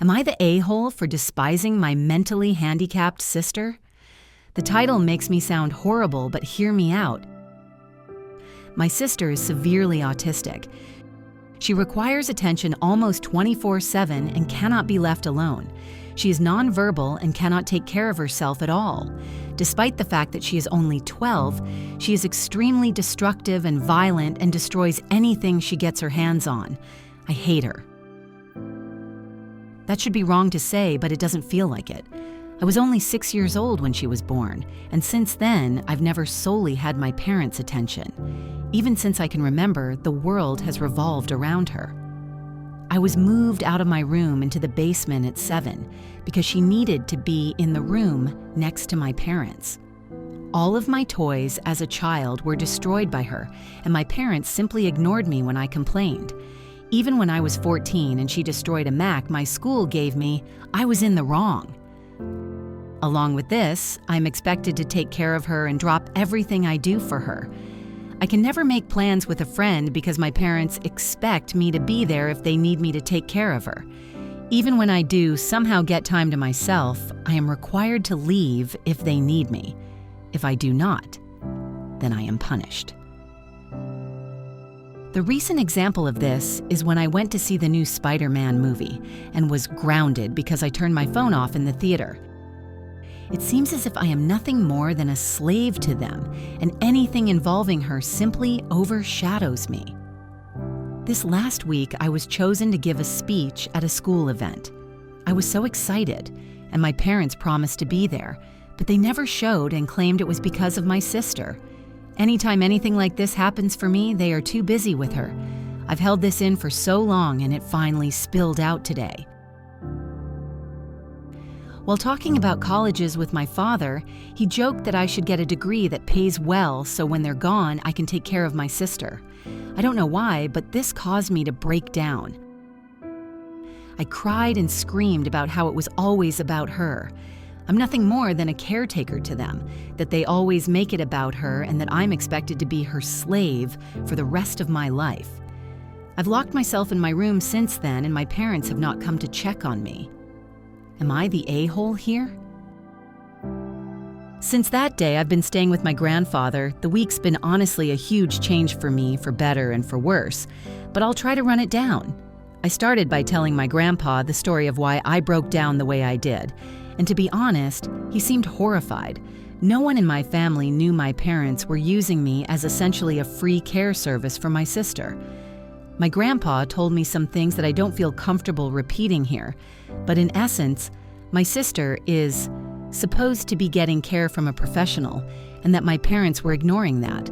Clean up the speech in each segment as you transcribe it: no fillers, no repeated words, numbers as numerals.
Am I the a-hole for despising my mentally handicapped sister? The title makes me sound horrible, but hear me out. My sister is severely autistic. She requires attention almost 24/7 and cannot be left alone. She is nonverbal and cannot take care of herself at all. Despite the fact that she is only 12, she is extremely destructive and violent and destroys anything she gets her hands on. I hate her. That should be wrong to say, but it doesn't feel like it. I was only 6 years old when she was born, and since then, I've never solely had my parents' attention. Even since I can remember, the world has revolved around her. I was moved out of my room into the basement at 7 because she needed to be in the room next to my parents. All of my toys as a child were destroyed by her, and my parents simply ignored me when I complained. Even when I was 14 and she destroyed a Mac my school gave me, I was in the wrong. Along with this, I'm expected to take care of her and drop everything I do for her. I can never make plans with a friend because my parents expect me to be there if they need me to take care of her. Even when I do somehow get time to myself, I am required to leave if they need me. If I do not, then I am punished. The recent example of this is when I went to see the new Spider-Man movie and was grounded because I turned my phone off in the theater. It seems as if I am nothing more than a slave to them, and anything involving her simply overshadows me. This last week, I was chosen to give a speech at a school event. I was so excited, and my parents promised to be there, but they never showed and claimed it was because of my sister. Anytime anything like this happens for me, they are too busy with her. I've held this in for so long, and it finally spilled out today. While talking about colleges with my father, he joked that I should get a degree that pays well so when they're gone, I can take care of my sister. I don't know why, but this caused me to break down. I cried and screamed about how it was always about her. I'm nothing more than a caretaker to them, that they always make it about her and that I'm expected to be her slave for the rest of my life. I've locked myself in my room since then, and my parents have not come to check on me. Am I the a-hole here? Since that day, I've been staying with my grandfather. The week's been honestly a huge change for me, for better and for worse, but I'll try to run it down. I started by telling my grandpa the story of why I broke down the way I did, and to be honest, he seemed horrified. No one in my family knew my parents were using me as essentially a free care service for my sister. My grandpa told me some things that I don't feel comfortable repeating here, but in essence, my sister is supposed to be getting care from a professional, and that my parents were ignoring that.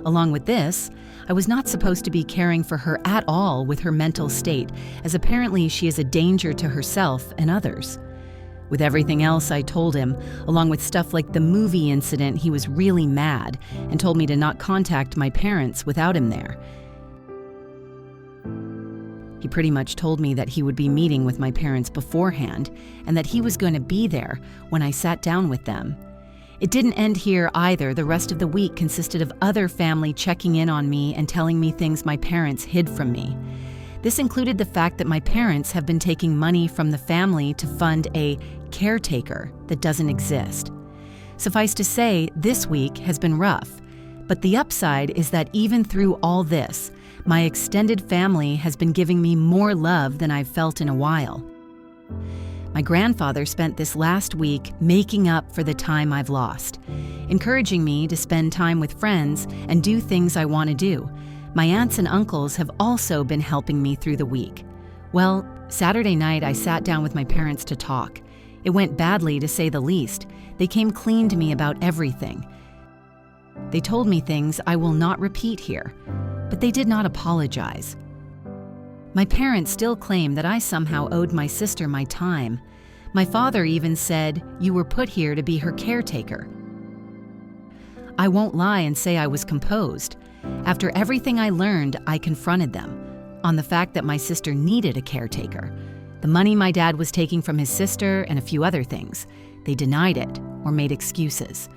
Along with this, I was not supposed to be caring for her at all with her mental state, as apparently she is a danger to herself and others. With everything else I told him, along with stuff like the movie incident, he was really mad and told me to not contact my parents without him there. He pretty much told me that he would be meeting with my parents beforehand and that he was going to be there when I sat down with them. It didn't end here either. The rest of the week consisted of other family checking in on me and telling me things my parents hid from me. This included the fact that my parents have been taking money from the family to fund a caretaker that doesn't exist. Suffice to say, this week has been rough, but the upside is that even through all this, my extended family has been giving me more love than I've felt in a while. My grandfather spent this last week making up for the time I've lost, encouraging me to spend time with friends and do things I want to do. My aunts and uncles have also been helping me through the week. Well, Saturday night I sat down with my parents to talk. It went badly, to say the least. They came clean to me about everything. They told me things I will not repeat here, but they did not apologize. My parents still claim that I somehow owed my sister my time. My father even said, "You were put here to be her caretaker." I won't lie and say I was composed. After everything I learned, I confronted them on the fact that my sister needed a caretaker. The money my dad was taking from his sister and a few other things. They denied it or made excuses.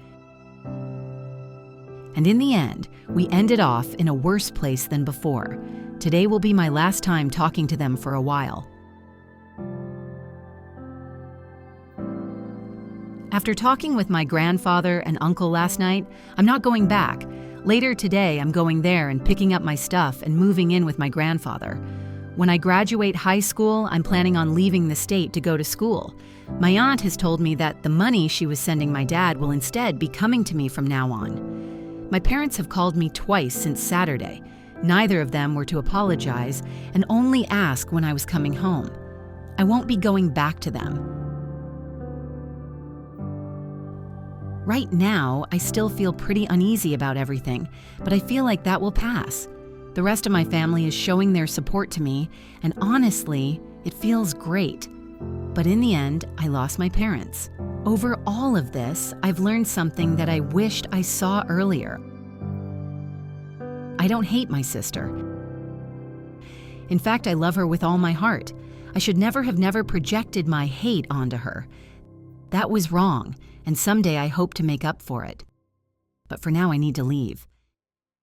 And in the end, we ended off in a worse place than before. Today will be my last time talking to them for a while. After talking with my grandfather and uncle last night, I'm not going back. Later today, I'm going there and picking up my stuff and moving in with my grandfather. When I graduate high school, I'm planning on leaving the state to go to school. My aunt has told me that the money she was sending my dad will instead be coming to me from now on. My parents have called me twice since Saturday. Neither of them were to apologize and only ask when I was coming home. I won't be going back to them. Right now, I still feel pretty uneasy about everything, but I feel like that will pass. The rest of my family is showing their support to me, and honestly, it feels great. But in the end, I lost my parents. Over all of this, I've learned something that I wished I saw earlier. I don't hate my sister. In fact, I love her with all my heart. I should never have projected my hate onto her. That was wrong, and someday I hope to make up for it. But for now, I need to leave.